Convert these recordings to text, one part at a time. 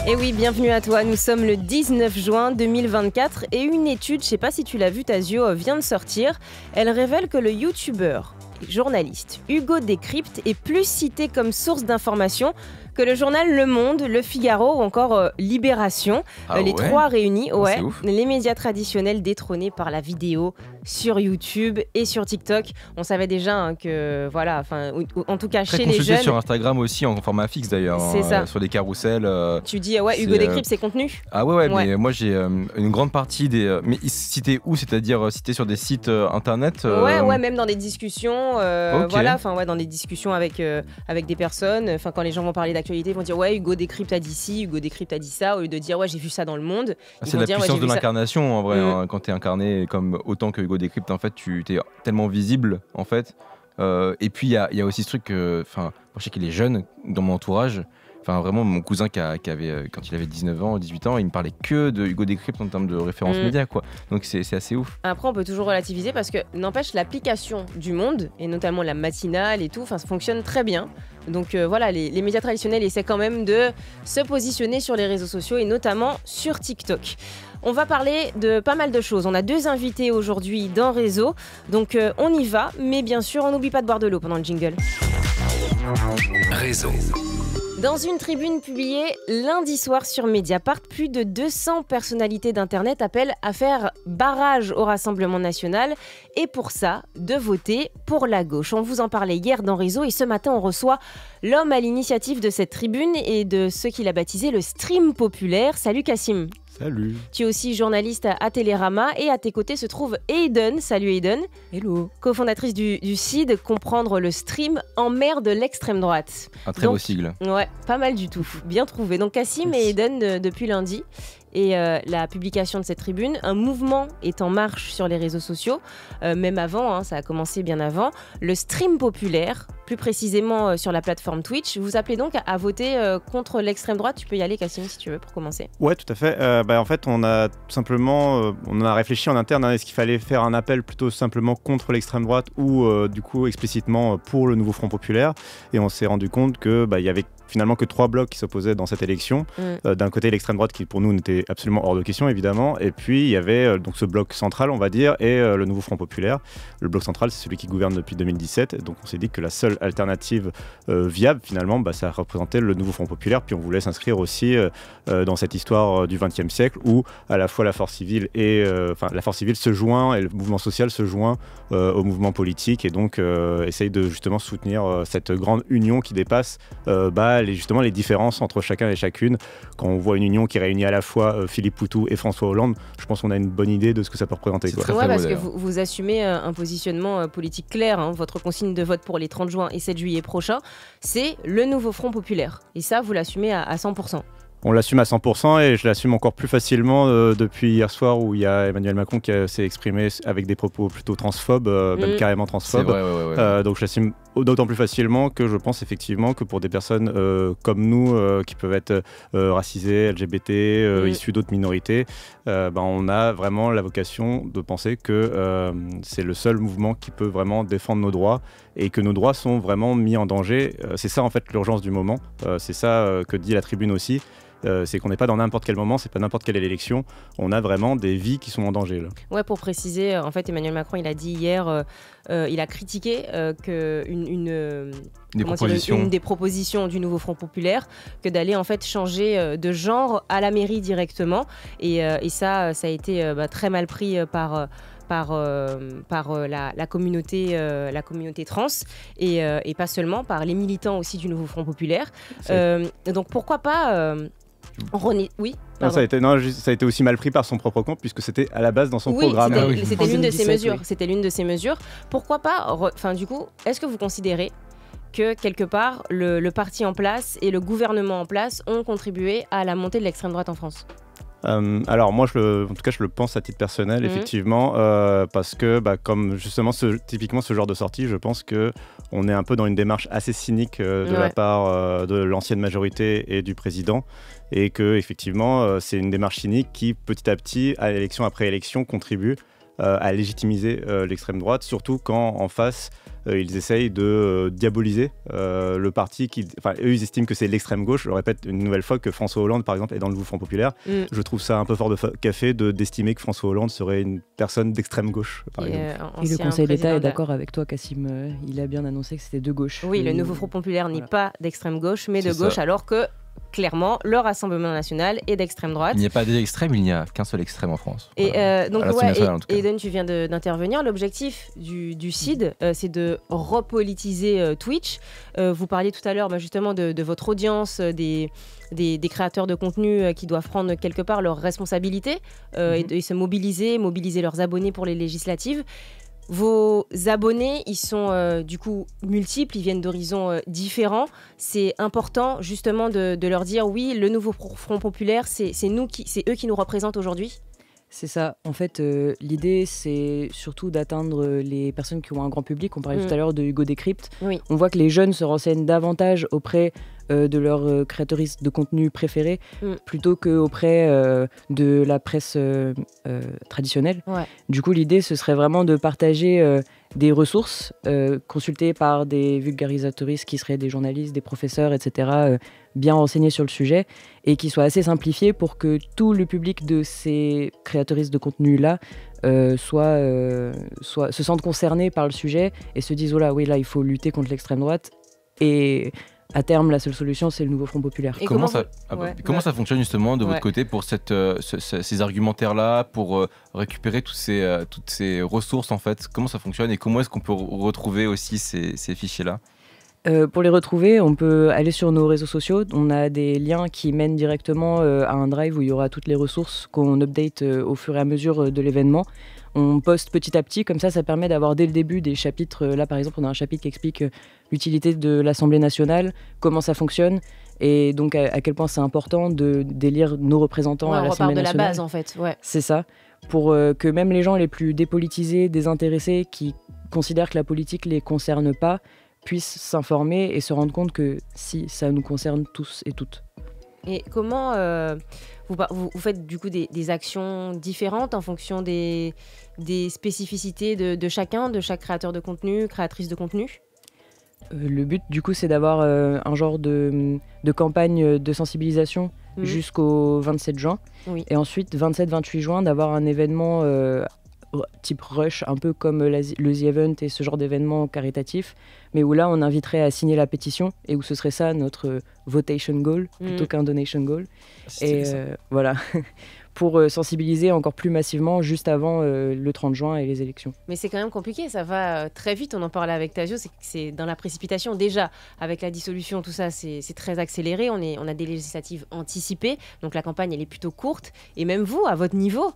Et oui, bienvenue à toi. Nous sommes le 19 juin 2024 et une étude, je sais pas si tu l'as vu Tazio, vient de sortir. Elle révèle que le youtubeur et journaliste Hugo Décrypte est plus cité comme source d'information que le journal Le Monde, Le Figaro ou encore Libération. Les trois réunis, les médias traditionnels détrônés par la vidéo sur YouTube et sur TikTok. On savait déjà que, voilà, en tout cas très chez les jeunes. Sur Instagram aussi en format fixe d'ailleurs, c'est ça. sur des carousels. Tu dis, Hugo Décrypte, c'est contenu. Ah ouais, mais moi j'ai une grande partie des. Mais cité où? C'est-à-dire cité sur des sites internet Ouais, même dans des discussions. Voilà, dans des discussions avec des personnes. Quand les gens vont parler d'actualité, ils vont dire Hugo Décrypte a dit ci, Hugo Décrypte a dit ça, au lieu de dire j'ai vu ça dans le monde. C'est la puissance de l'incarnation en vrai. Quand t'es incarné comme autant que Hugo Décrypte, en fait, tu t'es tellement visible en fait. Et puis il y a aussi ce truc que, moi je sais qu'il est jeune dans mon entourage. Vraiment, mon cousin qui avait, quand il avait 19 ans, 18 ans, il me parlait que de Hugo Décrypte en termes de référence média, quoi. Donc c'est assez ouf. Après, on peut toujours relativiser parce que, n'empêche, l'application du Monde, et notamment la matinale et tout, ça fonctionne très bien. Donc les médias traditionnels essaient quand même de se positionner sur les réseaux sociaux et notamment sur TikTok. On va parler de pas mal de choses. On a 2 invités aujourd'hui dans Réseau, donc on y va. Mais bien sûr, on n'oublie pas de boire de l'eau pendant le jingle. Réseau. Dans une tribune publiée lundi soir sur Mediapart, plus de 200 personnalités d'Internet appellent à faire barrage au Rassemblement national et pour ça, de voter pour la gauche. On vous en parlait hier dans Réseau et ce matin, on reçoit l'homme à l'initiative de cette tribune et de ce qu'il a baptisé le stream populaire. Salut Cassim. Salut. Tu es aussi journaliste à Télérama et à tes côtés se trouve Aiden. Salut Aiden. Hello. Cofondatrice du CID, comprendre le stream en mer de l'extrême droite. Un très beau sigle. Ouais, pas mal du tout. Bien trouvé. Donc Cassim et Aiden depuis lundi. Et la publication de cette tribune, un mouvement est en marche sur les réseaux sociaux, même avant, ça a commencé bien avant, le stream populaire, plus précisément sur la plateforme Twitch. Vous appelez donc à voter contre l'extrême droite. Tu peux y aller, Cassim, si tu veux, pour commencer. Ouais, tout à fait. En fait, on a tout simplement on a réfléchi en interne. Est-ce qu'il fallait faire un appel plutôt simplement contre l'extrême droite ou du coup explicitement pour le nouveau Front populaire? Et on s'est rendu compte que il y avait finalement que 3 blocs qui s'opposaient dans cette élection. D'un côté, l'extrême droite qui pour nous n'était absolument hors de question, évidemment. Et puis, il y avait donc ce bloc central, on va dire, et le nouveau Front populaire. Le bloc central, c'est celui qui gouverne depuis 2017. Donc, on s'est dit que la seule alternative viable, finalement, ça représentait le nouveau Front populaire. Puis, on voulait s'inscrire aussi dans cette histoire du XXe siècle où à la fois la force civile et la force civile se joint et le mouvement social se joint au mouvement politique et donc essaye de justement soutenir cette grande union qui dépasse les différences entre chacun et chacune. Quand on voit une union qui réunit à la fois Philippe Poutou et François Hollande, je pense qu'on a une bonne idée de ce que ça peut représenter. Très parce que vous assumez un positionnement politique clair. Votre consigne de vote pour les 30 juin et 7 juillet prochains, c'est le nouveau Front populaire. Et ça, vous l'assumez à 100%. On l'assume à 100% et je l'assume encore plus facilement depuis hier soir où il y a Emmanuel Macron qui s'est exprimé avec des propos plutôt transphobes, même carrément transphobes. C'est vrai, ouais. Donc je l'assume d'autant plus facilement que je pense effectivement que pour des personnes comme nous qui peuvent être racisées, LGBT, issues d'autres minorités, on a vraiment la vocation de penser que c'est le seul mouvement qui peut vraiment défendre nos droits et que nos droits sont vraiment mis en danger. C'est ça en fait l'urgence du moment, c'est ça que dit la tribune aussi. C'est qu'on n'est pas dans n'importe quel moment, c'est pas n'importe quelle élection, on a vraiment des vies qui sont en danger là. Ouais, pour préciser, en fait Emmanuel Macron il a dit hier, il a critiqué une des propositions du nouveau Front populaire que d'aller en fait changer de genre à la mairie directement et ça a été très mal pris par la communauté trans et pas seulement par les militants aussi du nouveau Front populaire. Donc pourquoi pas oui. Non, ça a été aussi mal pris par son propre compte puisque c'était à la base dans son programme. C'était l'une de ses mesures. C'était l'une de ses mesures. Pourquoi pas du coup, est-ce que vous considérez que quelque part le parti en place et le gouvernement en place ont contribué à la montée de l'extrême droite en France? Alors moi, en tout cas, je le pense à titre personnel, effectivement, parce que comme justement typiquement ce genre de sortie, je pense qu'on est un peu dans une démarche assez cynique de la part de l'ancienne majorité et du président, et que effectivement, c'est une démarche cynique qui, petit à petit, à élection après élection, contribue à légitimiser l'extrême droite, surtout quand en face ils essayent de diaboliser le parti enfin, eux, ils estiment que c'est l'extrême gauche. Je répète une nouvelle fois que François Hollande, par exemple, est dans le nouveau Front populaire. Je trouve ça un peu fort de café d'estimer que François Hollande serait une personne d'extrême gauche, par exemple. Et le Conseil d'État est d'accord avec toi, Kassim. Il a bien annoncé que c'était de gauche. Oui, le nouveau Front populaire n'est pas d'extrême gauche, mais de gauche, alors que clairement, le Rassemblement national est d'extrême droite. Il n'y a pas d'extrême, il n'y a qu'un seul extrême en France. Et donc, Eden, tu viens d'intervenir. L'objectif du CID, c'est de repolitiser Twitch. Vous parliez tout à l'heure justement de votre audience, des créateurs de contenu qui doivent prendre quelque part leurs responsabilités et se mobiliser leurs abonnés pour les législatives. Vos abonnés, ils sont du coup multiples, ils viennent d'horizons différents. C'est important justement de leur dire oui, le nouveau Front populaire, c'est eux qui nous représentent aujourd'hui. C'est ça. En fait, l'idée, c'est surtout d'atteindre les personnes qui ont un grand public. On parlait tout à l'heure de Hugo Décrypte. Oui. On voit que les jeunes se renseignent davantage auprès de leurs créatrices de contenu préférées plutôt qu'auprès de la presse traditionnelle. Ouais. Du coup, l'idée, ce serait vraiment de partager des ressources consultées par des vulgarisatrices qui seraient des journalistes, des professeurs, etc., bien renseignés sur le sujet et qui soient assez simplifiées pour que tout le public de ces créatrices de contenu-là se sentent concernés par le sujet et se disent « Oh là, oui, là, il faut lutter contre l'extrême droite ». Et à terme, la seule solution, c'est le nouveau Front populaire. Et comment ça fonctionne justement de votre côté pour ces argumentaires-là, pour récupérer toutes ces ressources en fait? Comment ça fonctionne et comment est-ce qu'on peut retrouver aussi ces fichiers-là? Pour les retrouver, on peut aller sur nos réseaux sociaux. On a des liens qui mènent directement à un drive où il y aura toutes les ressources qu'on update au fur et à mesure de l'événement. On poste petit à petit, comme ça permet d'avoir dès le début des chapitres. Là, par exemple, on a un chapitre qui explique l'utilité de l'Assemblée nationale, comment ça fonctionne, et donc à quel point c'est important d'élire nos représentants à l'Assemblée nationale. On repart de la base, en fait. Ouais. C'est ça, pour que même les gens les plus dépolitisés, désintéressés, qui considèrent que la politique ne les concerne pas, puissent s'informer et se rendre compte que si, ça nous concerne tous et toutes. Et comment vous faites du coup des actions différentes en fonction des spécificités de chacun, de chaque créateur de contenu, créatrice de contenu? Le but du coup c'est d'avoir un genre de campagne de sensibilisation jusqu'au 27 juin. Oui. Et ensuite 27-28 juin d'avoir un événement type rush, un peu comme le The Event et ce genre d'événement caritatif, mais où là on inviterait à signer la pétition et où ce serait ça notre votation goal plutôt qu'un donation goal. Et voilà, pour sensibiliser encore plus massivement juste avant le 30 juin et les élections. Mais c'est quand même compliqué, ça va très vite, on en parlait avec Tasio, c'est dans la précipitation. Déjà, avec la dissolution, tout ça, c'est très accéléré, on a des législatives anticipées, donc la campagne elle est plutôt courte, et même vous, à votre niveau,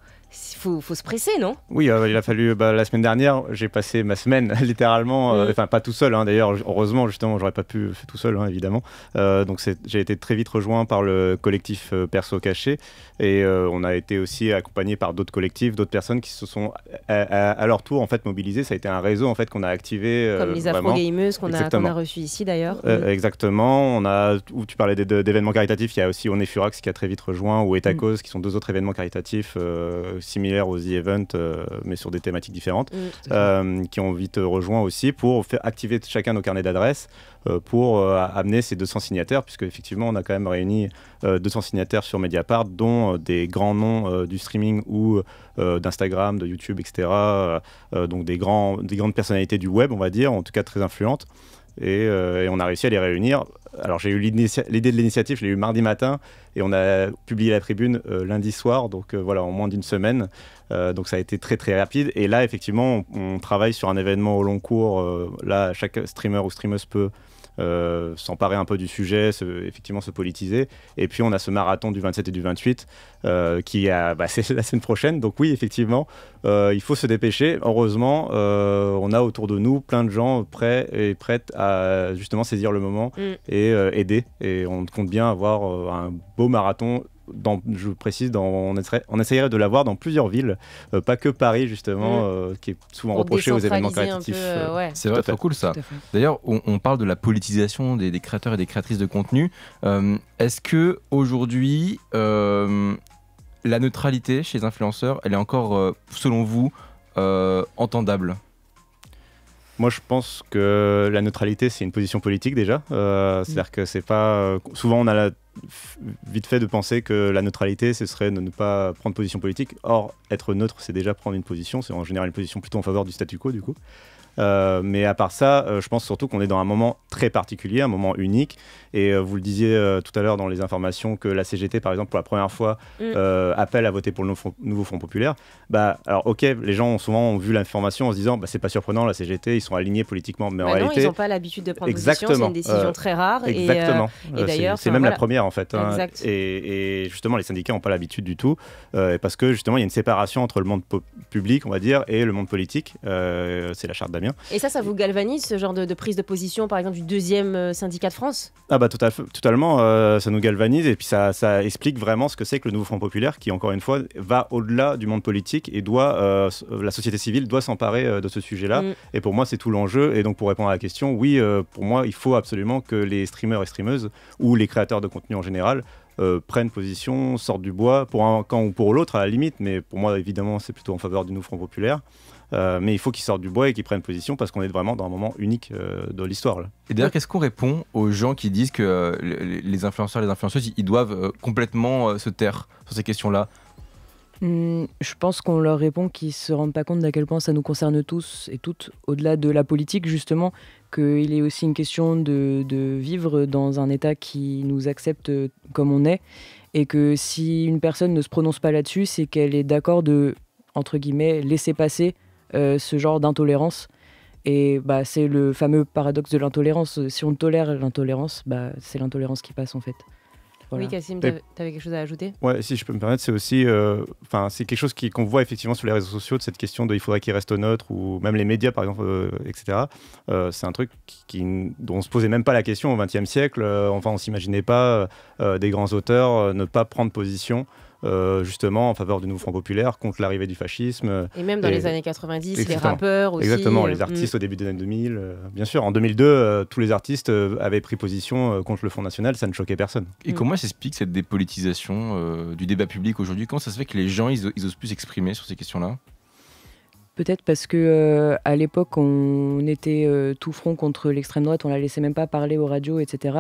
il faut se presser, non? Oui, il a fallu, la semaine dernière, j'ai passé ma semaine littéralement, enfin pas tout seul, d'ailleurs, heureusement, justement, j'aurais pas pu faire tout seul, évidemment. Donc j'ai été très vite rejoint par le collectif Perso Caché, et on a été aussi accompagné par d'autres collectifs, d'autres personnes qui se sont à leur tour en fait mobilisées. Ça a été un réseau en fait qu'on a activé. Comme les afro-gameuses qu'on a reçus ici d'ailleurs. Exactement. Où tu parlais d'événements caritatifs, il y a aussi On est Furax qui a très vite rejoint, ou Etacos, qui sont deux autres événements caritatifs similaires aux The Event, mais sur des thématiques différentes, qui ont vite rejoint aussi pour faire activer chacun nos carnets d'adresses pour amener ces 200 signataires, puisque effectivement on a quand même réuni 200 signataires sur Mediapart, dont des grands noms du streaming ou d'Instagram, de YouTube, etc. Donc des grandes personnalités du web, on va dire, en tout cas très influentes. Et on a réussi à les réunir. Alors j'ai eu l'idée de l'initiative, je l'ai eu mardi matin et on a publié la tribune lundi soir, donc voilà, en moins d'une semaine. Donc ça a été très très rapide. Et là effectivement on travaille sur un événement au long cours. Là chaque streamer ou streameuse peut s'emparer un peu du sujet, effectivement se politiser. Et puis on a ce marathon du 27 et du 28 c'est la semaine prochaine. Donc oui, effectivement, il faut se dépêcher. Heureusement, on a autour de nous plein de gens prêts et prêtes à justement saisir le moment et aider. Et on compte bien avoir un beau marathon. Je précise, on essayerait de l'avoir dans plusieurs villes, pas que Paris justement, qui est souvent reproché aux événements caritatifs. C'est vrai, trop cool ça. D'ailleurs, on parle de la politisation des créateurs et des créatrices de contenu. Est-ce que aujourd'hui, la neutralité chez les influenceurs, elle est encore, selon vous, entendable? Moi, je pense que la neutralité, c'est une position politique déjà. C'est-à-dire que c'est pas. Souvent, on a vite fait de penser que la neutralité, ce serait de ne pas prendre position politique. Or, être neutre, c'est déjà prendre une position. C'est en général une position plutôt en faveur du statu quo, du coup. Mais à part ça, je pense surtout qu'on est dans un moment très particulier, un moment unique. Et vous le disiez tout à l'heure dans les informations que la CGT, par exemple, pour la première fois, appelle à voter pour le nouveau Front populaire. Alors, ok, les gens ont souvent vu l'information en se disant c'est pas surprenant, la CGT, ils sont alignés politiquement. Mais en réalité, ils n'ont pas l'habitude de prendre position, c'est une décision très rare. Exactement. Et d'ailleurs, c'est même la première en fait. Et justement, les syndicats n'ont pas l'habitude du tout, parce que justement, il y a une séparation entre le monde public, on va dire, et le monde politique. C'est la charte d'Amiens. Et ça vous galvanise, ce genre de prise de position, par exemple, du deuxième syndicat de France ? Totalement, ça nous galvanise et puis ça explique vraiment ce que c'est que le nouveau Front populaire qui, encore une fois, va au-delà du monde politique et la société civile doit s'emparer de ce sujet-là. Et pour moi, c'est tout l'enjeu. Et donc, pour répondre à la question, oui, pour moi, il faut absolument que les streamers et streameuses ou les créateurs de contenu en général prennent position, sortent du bois pour un camp ou pour l'autre à la limite. Mais pour moi, évidemment, c'est plutôt en faveur du nouveau Front populaire. Mais il faut qu'ils sortent du bois et qu'ils prennent position parce qu'on est vraiment dans un moment unique de l'histoire. Là. Et d'ailleurs, qu'est-ce qu'on répond aux gens qui disent que les influenceurs et les influenceuses, ils doivent complètement se taire sur ces questions-là ? Je pense qu'on leur répond qu'ils ne se rendent pas compte d'à quel point ça nous concerne tous et toutes, au-delà de la politique justement, qu'il est aussi une question de vivre dans un État qui nous accepte comme on est, et que si une personne ne se prononce pas là-dessus, c'est qu'elle est d'accord de, entre guillemets, laisser passer ce genre d'intolérance. Et c'est le fameux paradoxe de l'intolérance. Si on tolère l'intolérance, c'est l'intolérance qui passe en fait. Voilà. Oui, Cassim, tu avais quelque chose à ajouter ? Ouais, si je peux me permettre, c'est aussi c'est quelque chose qu'on voit effectivement sur les réseaux sociaux, de cette question de il faudrait qu'ils restent neutres, ou même les médias par exemple, etc. C'est un truc dont on se posait même pas la question au XXe siècle. On s'imaginait pas des grands auteurs ne pas prendre position justement en faveur du nouveau Front populaire contre l'arrivée du fascisme. Et même dans les années 90, les rappeurs aussi. Exactement, les artistes au début des années 2000. Bien sûr, en 2002, tous les artistes avaient pris position contre le Front National, ça ne choquait personne. Et comment s'explique cette dépolitisation du débat public aujourd'hui ? Comment ça se fait que les gens ils osent plus s'exprimer sur ces questions-là ? Peut-être parce que à l'époque, on était tout front contre l'extrême droite, on la laissait même pas parler aux radios, etc.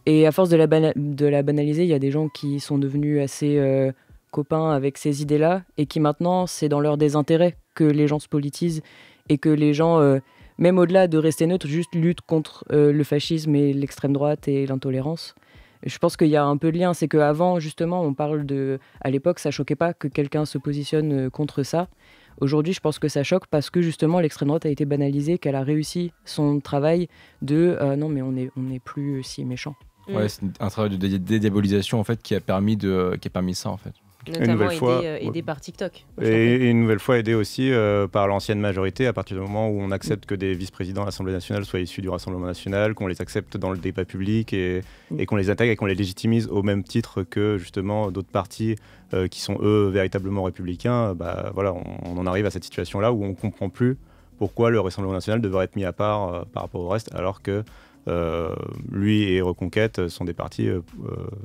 Et à force de la banaliser, il y a des gens qui sont devenus assez copains avec ces idées-là et qui maintenant, c'est dans leur désintérêt que les gens se politisent et que les gens, même au-delà de rester neutres, juste luttent contre le fascisme et l'extrême droite et l'intolérance. Je pense qu'il y a un peu de lien, c'est qu'avant, justement, on parle de... À l'époque, ça choquait pas que quelqu'un se positionne contre ça. Aujourd'hui, je pense que ça choque parce que justement l'extrême droite a été banalisée, qu'elle a réussi son travail de non mais on est plus si méchant. Ouais, c'est un travail de dédiabolisation en fait qui a permis ça en fait. Notamment aidé par TikTok. Et une nouvelle fois aidé aussi par l'ancienne majorité, à partir du moment où on accepte que des vice-présidents de l'Assemblée nationale soient issus du Rassemblement national, qu'on les accepte dans le débat public et qu'on les intègre et qu'on les légitimise au même titre que justement d'autres partis qui sont eux véritablement républicains. On en arrive à cette situation-là où on ne comprend plus pourquoi le Rassemblement national devrait être mis à part par rapport au reste, alors que lui et Reconquête sont des partis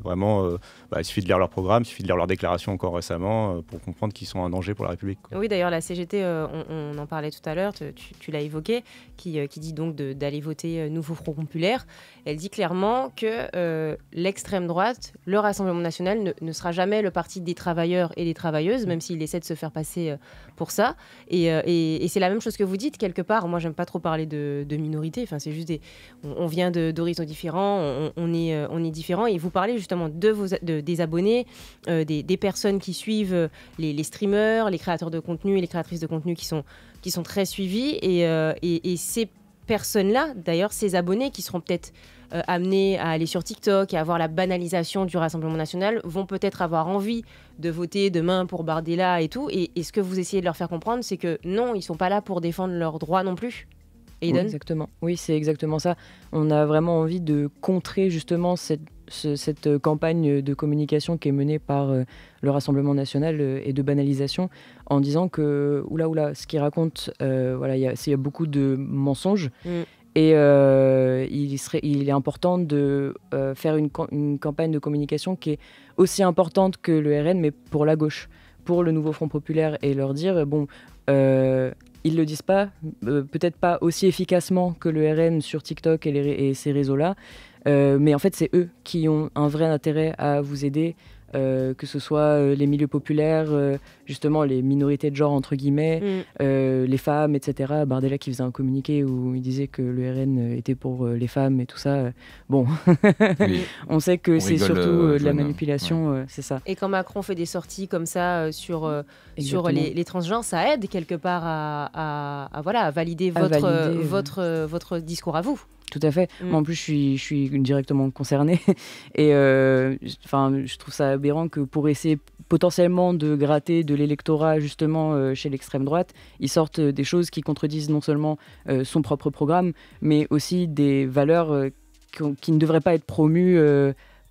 vraiment... il suffit de lire leur programme, il suffit de lire leurs déclarations encore récemment pour comprendre qu'ils sont un danger pour la République. Quoi. Oui, d'ailleurs, la CGT, on en parlait tout à l'heure, tu l'as évoqué, qui dit donc d'aller voter Nouveau Front populaire. Elle dit clairement que l'extrême droite, le Rassemblement national, ne sera jamais le parti des travailleurs et des travailleuses, même s'il essaie de se faire passer pour ça. Et c'est la même chose que vous dites, quelque part. Moi, j'aime pas trop parler de minorité. Enfin, c'est juste on vient d'horizons différents, on est différents. Et vous parlez justement des abonnés, des personnes qui suivent les streamers, les créateurs de contenu et les créatrices de contenu qui sont très suivis. Et ces personnes-là, d'ailleurs, ces abonnés qui seront peut-être amenés à aller sur TikTok et à voir la banalisation du Rassemblement national, vont peut-être avoir envie de voter demain pour Bardella et tout. Et ce que vous essayez de leur faire comprendre, c'est que non, ils ne sont pas là pour défendre leurs droits non plus. Oui, exactement. Oui, c'est exactement ça. On a vraiment envie de contrer justement cette campagne de communication qui est menée par le Rassemblement national et de banalisation, en disant que oula, ce qu'il raconte, il y a beaucoup de mensonges. Et il est important de faire une campagne de communication qui est aussi importante que le RN, mais pour la gauche, pour le nouveau Front populaire, et leur dire ils le disent pas, peut-être pas aussi efficacement que le RN sur TikTok et ces réseaux-là, mais en fait c'est eux qui ont un vrai intérêt à vous aider, que ce soit les milieux populaires, justement les minorités de genre entre guillemets, les femmes, etc. Bardella qui faisait un communiqué où il disait que le RN était pour les femmes et tout ça. Bon, Oui. on sait que c'est rigole, surtout de la jeune. manipulation, c'est ça. Et quand Macron fait des sorties comme ça sur Exactement. les transgenres, ça aide quelque part à valider À valider, votre discours à vous. Tout à fait. Mm. Moi, en plus, je suis directement concernée. Et je trouve ça aberrant que pour essayer potentiellement de gratter de l'électorat justement chez l'extrême droite, ils sortent des choses qui contredisent non seulement son propre programme, mais aussi des valeurs qui ne devraient pas être promues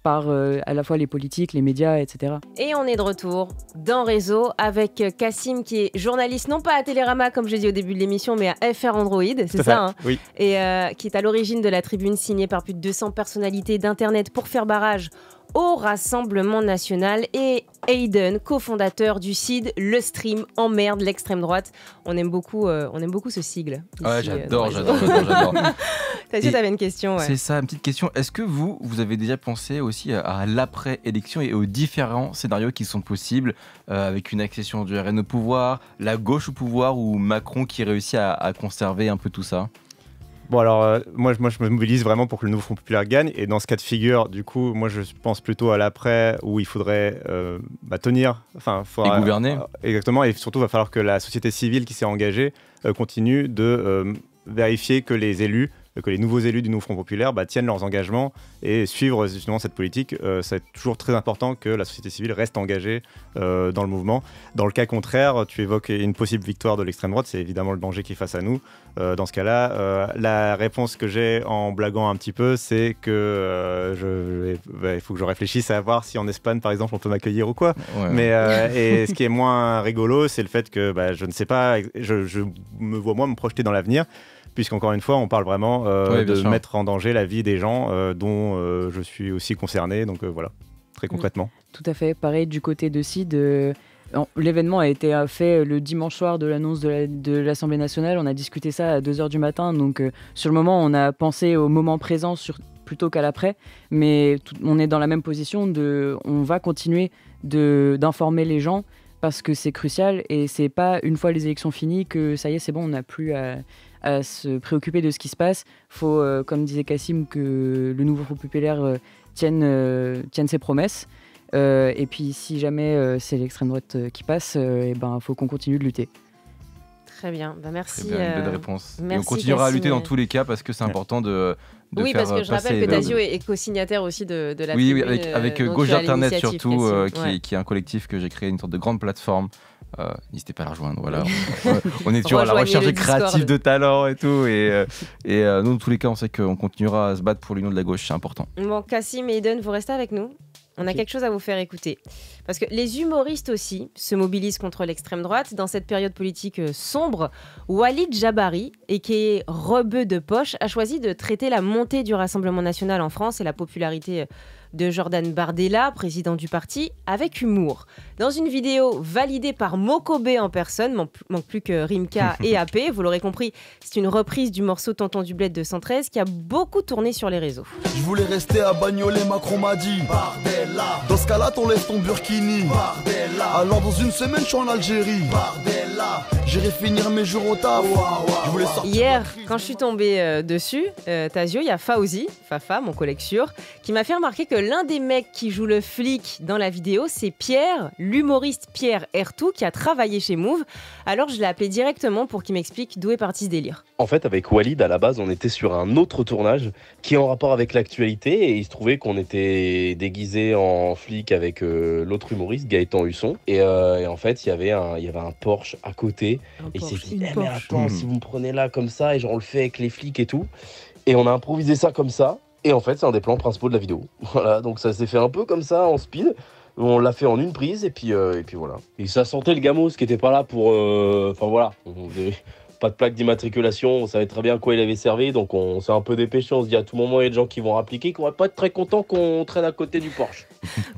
par à la fois les politiques, les médias, etc. Et on est de retour dans Réseau avec Cassim qui est journaliste, non pas à Télérama comme je l'ai dit au début de l'émission, mais à FR Android, c'est ça hein Oui. Et qui est à l'origine de la tribune signée par plus de 200 personnalités d'Internet pour faire barrage au Rassemblement National, et Hayden, cofondateur du CID, le stream emmerde l'extrême droite. On aime beaucoup ce sigle. Ouais, ici, j'adore. T'as dit, t'avais une question, ouais. C'est ça, une petite question. Est-ce que vous avez déjà pensé aussi à l'après-élection et aux différents scénarios qui sont possibles, avec une accession du RN au pouvoir, la gauche au pouvoir ou Macron qui réussit à conserver un peu tout ça? Bon alors moi je me mobilise vraiment pour que le nouveau Front populaire gagne, et dans ce cas de figure du coup moi je pense plutôt à l'après où il faudrait tenir, Et gouverner. Exactement, et surtout il va falloir que la société civile qui s'est engagée continue de vérifier que les élus, que les nouveaux élus du nouveau Front populaire tiennent leurs engagements et suivre justement cette politique. C'est toujours très important que la société civile reste engagée dans le mouvement. Dans le cas contraire, tu évoques une possible victoire de l'extrême droite, c'est évidemment le danger qui est face à nous. Dans ce cas-là, la réponse que j'ai en blaguant un petit peu, c'est que il faut que je réfléchisse à voir si en Espagne par exemple on peut m'accueillir ou quoi. Ouais. Mais et ce qui est moins rigolo, c'est le fait que je ne sais pas, je me vois moi me projeter dans l'avenir, puisqu'encore une fois, on parle vraiment de sûr. mettre en danger la vie des gens dont je suis aussi concerné. Donc voilà, très concrètement. Tout à fait. Pareil, du côté de CID, l'événement a été fait le dimanche soir de l'annonce de l'Assemblée nationale. On a discuté ça à 2h du matin. Donc sur le moment, on a pensé au moment présent plutôt qu'à l'après. Mais on est dans la même position. On va continuer d'informer les gens parce que c'est crucial. Et c'est pas une fois les élections finies que ça y est, c'est bon, on n'a plus à se préoccuper de ce qui se passe. Il faut, comme disait Cassim, que le nouveau Front populaire tienne ses promesses. Et puis si jamais c'est l'extrême droite qui passe, faut qu'on continue de lutter. Très bien, merci. Très bien, une bonne réponse. Et on merci, continuera à lutter Cassim. dans tous les cas parce que c'est important de Oui, faire parce que je passer rappelle que le- Tasio est co-signataire aussi de la Oui, tribune, avec dont Gauche tu as d'Internet l'initiative, surtout, Cassim. Ouais. qui est un collectif que j'ai créé, une sorte de grande plateforme. N'hésitez pas à la rejoindre. Voilà. On est toujours à la Rejoignez recherche le de créatifs, Discord. de talents et tout. Et nous, dans tous les cas, on sait qu'on continuera à se battre pour l'union de la gauche, c'est important. Bon, Cassim et Eden, vous restez avec nous. On a Ok. quelque chose à vous faire écouter. Parce que les humoristes aussi se mobilisent contre l'extrême droite. Dans cette période politique sombre, Walid Jabari, et qui est rebeu de poche, a choisi de traiter la montée du Rassemblement national en France et la popularité de Jordan Bardella, président du parti, avec humour. Dans une vidéo validée par Mokobé en personne, manque plus que Rimka et AP, vous l'aurez compris, c'est une reprise du morceau Tonton du Bled de 113 qui a beaucoup tourné sur les réseaux. Je voulais rester à Bagnolet, Macron m'a dit Bardella. Dans ce cas-là, t'en laisses ton Burkini Bardella. Alors dans une semaine, je suis en Algérie Bardella. J'irai finir mes jours au taf. Je voulais sortir Hier, ma crise. quand je suis tombée dessus, Tasio, il y a Fauzi, Fafa, mon collègue sûr, qui m'a fait remarquer que l'un des mecs qui joue le flic dans la vidéo, c'est Pierre, l'humoriste Pierre Ertou, qui a travaillé chez Move. Alors je l'ai appelé directement pour qu'il m'explique d'où est parti ce délire. En fait, avec Walid, à la base, on était sur un autre tournage qui est en rapport avec l'actualité, et il se trouvait qu'on était déguisé en flic avec l'autre humoriste, Gaëtan Husson. Et en fait, il y avait un Porsche à côté. Et il s'est dit, mais attends, si vous me prenez là comme ça, et genre on le fait avec les flics et tout. Et on a improvisé ça comme ça. Et en fait, c'est un des plans principaux de la vidéo. Voilà, donc ça s'est fait un peu comme ça, en speed. On l'a fait en une prise, et puis voilà. Et ça sentait le gamos qui était pas là pour... Enfin voilà, pas de plaque d'immatriculation, on savait très bien quoi il avait servi, donc on s'est un peu dépêché, on se dit à tout moment il y a des gens qui vont appliquer, qu'on va pas être très content qu'on traîne à côté du Porsche.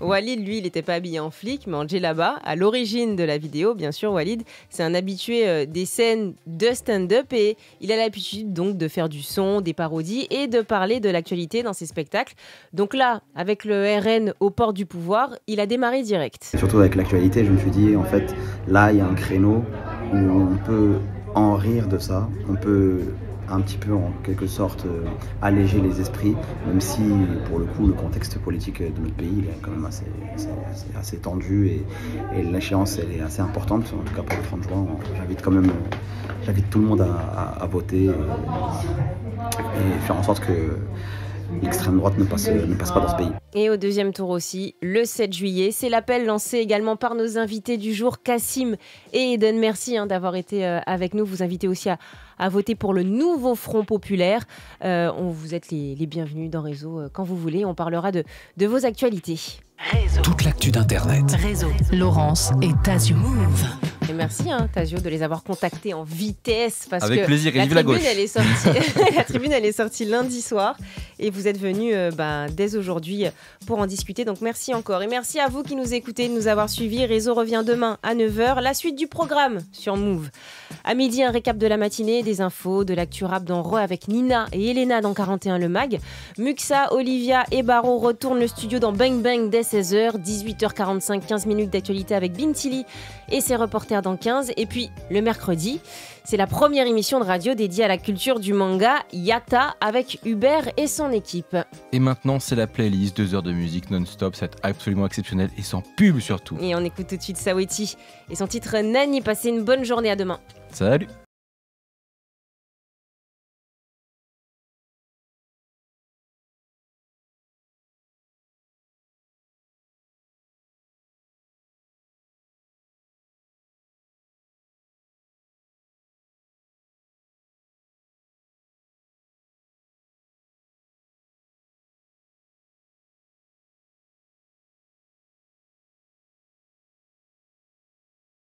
Walid, lui, il n'était pas habillé en flic, mais en djellaba. À l'origine de la vidéo, bien sûr, Walid, c'est un habitué des scènes de stand-up et il a l'habitude donc de faire du son, des parodies et de parler de l'actualité dans ses spectacles. Donc là, avec le RN aux portes du pouvoir, il a démarré direct. Surtout avec l'actualité, je me suis dit, en fait, là, il y a un créneau où on peut en rire de ça, on peut un petit peu en quelque sorte alléger les esprits, même si pour le coup le contexte politique de notre pays il est quand même assez tendu et l'échéance elle est assez importante, en tout cas pour le 30 juin. J'invite tout le monde à voter et faire en sorte que l'extrême droite ne passe pas dans ce pays. Et au deuxième tour aussi, le 7 juillet, c'est l'appel lancé également par nos invités du jour, Cassim et Eden. Merci d'avoir été avec nous. Vous invitez aussi à voter pour le nouveau Front Populaire. Vous êtes les bienvenus dans Réseau quand vous voulez. On parlera de vos actualités. Réseau. Toute l'actu d'Internet. Réseau. Laurence et Tazio. Move. Et merci Tazio de les avoir contactés en vitesse parce avec que plaisir, la vive la gauche. Elle est sortie, la tribune elle est sortie lundi soir et vous êtes venus dès aujourd'hui pour en discuter. Donc merci encore et merci à vous qui nous écoutez de nous avoir suivis. Réseau revient demain à 9h. La suite du programme sur Move. À midi, un récap de la matinée, des infos, de l'actu rap dans Re avec Nina et Elena dans 41 le mag. Muxa, Olivia et Baro retournent le studio dans Bang Bang dès 16h. 18h45, 15 minutes d'actualité avec Bintili et ses reporters dans 15. Et puis le mercredi, c'est la première émission de radio dédiée à la culture du manga, Yatta, avec Hubert et son équipe. Et maintenant, c'est la playlist, 2 heures de musique non-stop, c'est absolument exceptionnel et sans pub surtout. Et on écoute tout de suite Saweetie et son titre Nani. Passez une bonne journée, à demain. Salut.